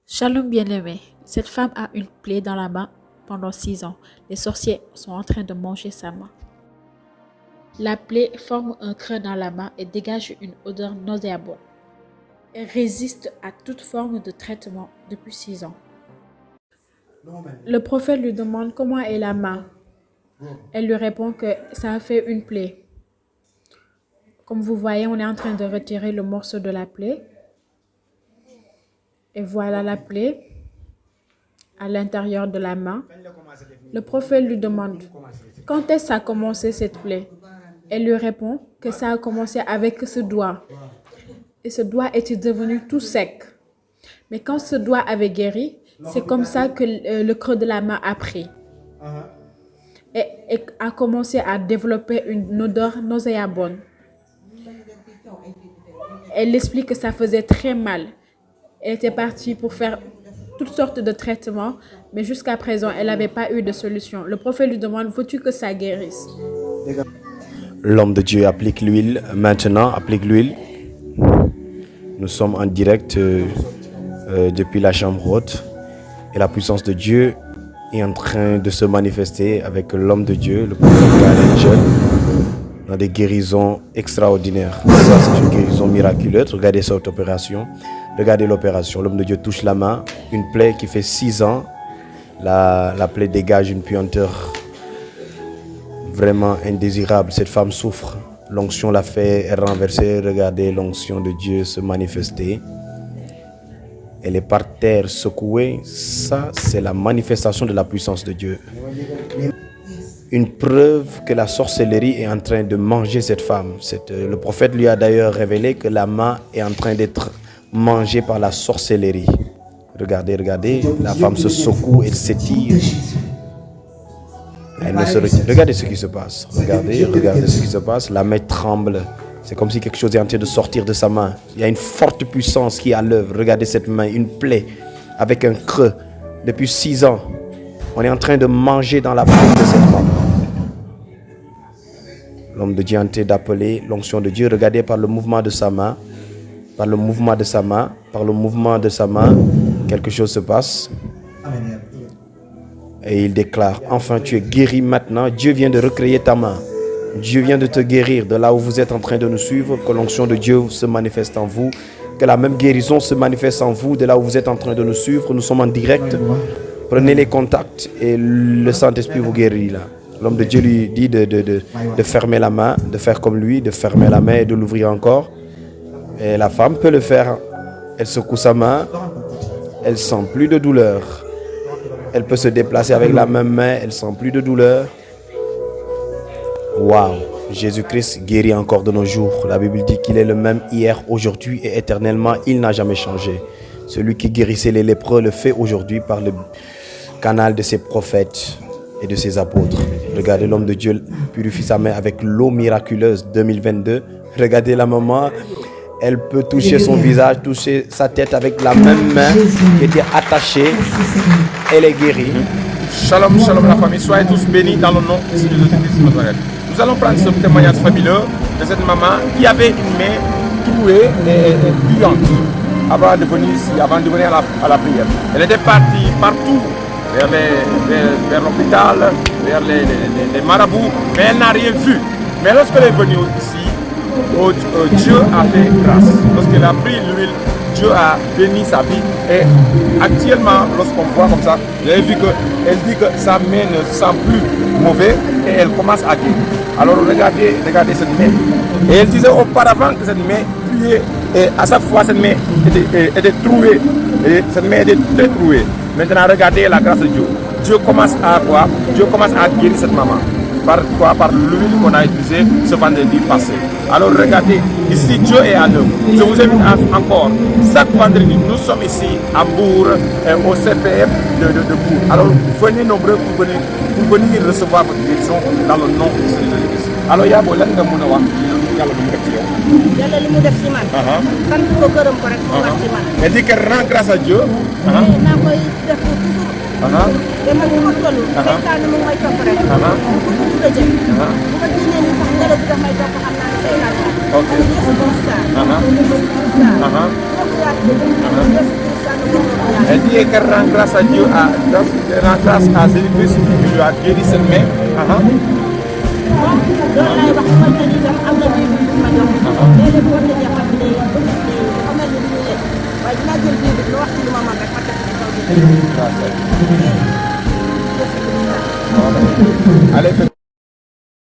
Shalom bien-aimé, cette femme a une plaie dans la main pendant 6 ans. Les sorciers sont en train de manger sa main. La plaie forme un creux dans la main et dégage une odeur nauséabonde. Elle résiste à toute forme de traitement depuis 6 ans. Le prophète lui demande comment est la main. Elle lui répond que ça a fait une plaie. Comme vous voyez, on est en train de retirer le morceau de la plaie. Et voilà la plaie à l'intérieur de la main. Le prophète lui demande quand est-ce que ça a commencé cette plaie. Elle lui répond que ça a commencé avec ce doigt. Et ce doigt était devenu tout sec. Mais quand ce doigt avait guéri, c'est comme ça que le creux de la main a pris. Et a commencé à développer une odeur nauséabonde. Elle explique que ça faisait très mal. Elle était partie pour faire toutes sortes de traitements, mais jusqu'à présent, elle n'avait pas eu de solution. Le prophète lui demande, veux-tu que ça guérisse? L'homme de Dieu applique l'huile. Maintenant, applique l'huile. Nous sommes en direct depuis la chambre haute. Et la puissance de Dieu est en train de se manifester avec l'homme de Dieu, le prophète Gaël, dans des guérisons extraordinaires. Ça, c'est une guérison miraculeuse. Regardez cette opération. Regardez l'opération. L'homme de Dieu touche la main. Une plaie qui fait 6 ans. La plaie dégage une puanteur vraiment indésirable. Cette femme souffre. L'onction l'a fait renverser. Regardez l'onction de Dieu se manifester. Elle est par terre secouée. Ça, c'est la manifestation de la puissance de Dieu. Une preuve que la sorcellerie est en train de manger cette femme. Le prophète lui a d'ailleurs révélé que la main est en train d'être mangée par la sorcellerie. Regardez, regardez. La femme se secoue, elle s'étire. Elle ne se retire. Regardez ce qui se passe. Regardez, regardez ce qui se passe. La main tremble. C'est comme si quelque chose est en train de sortir de sa main. Il y a une forte puissance qui est à l'œuvre. Regardez cette main, une plaie avec un creux. Depuis 6 ans, on est en train de manger dans la plaie de cette femme. L'homme de Dieu est en train d'appeler l'onction de Dieu. Regardez par le mouvement de sa main. Par le mouvement de sa main. Par le mouvement de sa main. Quelque chose se passe. Et il déclare, enfin tu es guéri maintenant. Dieu vient de recréer ta main. Dieu vient de te guérir de là où vous êtes en train de nous suivre. Que l'onction de Dieu se manifeste en vous. Que la même guérison se manifeste en vous de là où vous êtes en train de nous suivre. Nous sommes en direct. Prenez les contacts et le Saint-Esprit vous guérit là. L'homme de Dieu lui dit de fermer la main, de faire comme lui, de fermer la main et de l'ouvrir encore. Et la femme peut le faire. Elle secoue sa main. Elle sent plus de douleur. Elle peut se déplacer avec la même main. Elle sent plus de douleur. Waouh! Jésus-Christ guérit encore de nos jours. La Bible dit qu'il est le même hier, aujourd'hui et éternellement. Il n'a jamais changé. Celui qui guérissait les lépreux le fait aujourd'hui par le canal de ses prophètes et de ses apôtres. Regardez l'homme de Dieu purifie sa main avec l'eau miraculeuse 2022. Regardez la maman. Elle peut toucher son visage, toucher sa tête avec la même main qui était attachée. Elle est guérie. Shalom, shalom la famille. Soyez tous bénis dans le nom de Jésus-Christ. Nous allons prendre ce témoignage fabuleux de cette maman qui avait une main trouée et puante avant de venir ici, avant de venir à la prière. Elle était partie partout, vers l'hôpital, vers les marabouts, mais elle n'a rien vu. Mais lorsqu'elle est venue ici, Dieu a fait grâce. Lorsqu'elle a pris l'huile, Dieu a béni sa vie. Et actuellement, lorsqu'on voit comme ça, vous avez vu qu'elle dit que sa main ne sent plus mauvais et elle commence à guérir. Alors regardez cette main. Et elle disait auparavant que cette main puait et à chaque fois cette main était trouée. Et cette main était très trouée. Maintenant regardez la grâce de Dieu. Dieu commence à quoi? Dieu commence à guérir cette maman. Par quoi? Par l'huile qu'on a utilisée ce vendredi passé. Alors regardez, ici Dieu est à l'œuvre. Je vous invite encore, chaque vendredi, nous sommes ici à Bourg, au CPF de Bourg. Alors venez nombreux pour venir recevoir votre guérison dans le nom de Jésus-Christ. Alors il y a beaucoup de gens elle dit qu'elle rend grâce à Dieu. Elle dit qu'elle rend grâce à Dieu, elle rend grâce à Jésus-Christ qui lui a guéri cette main. Allez,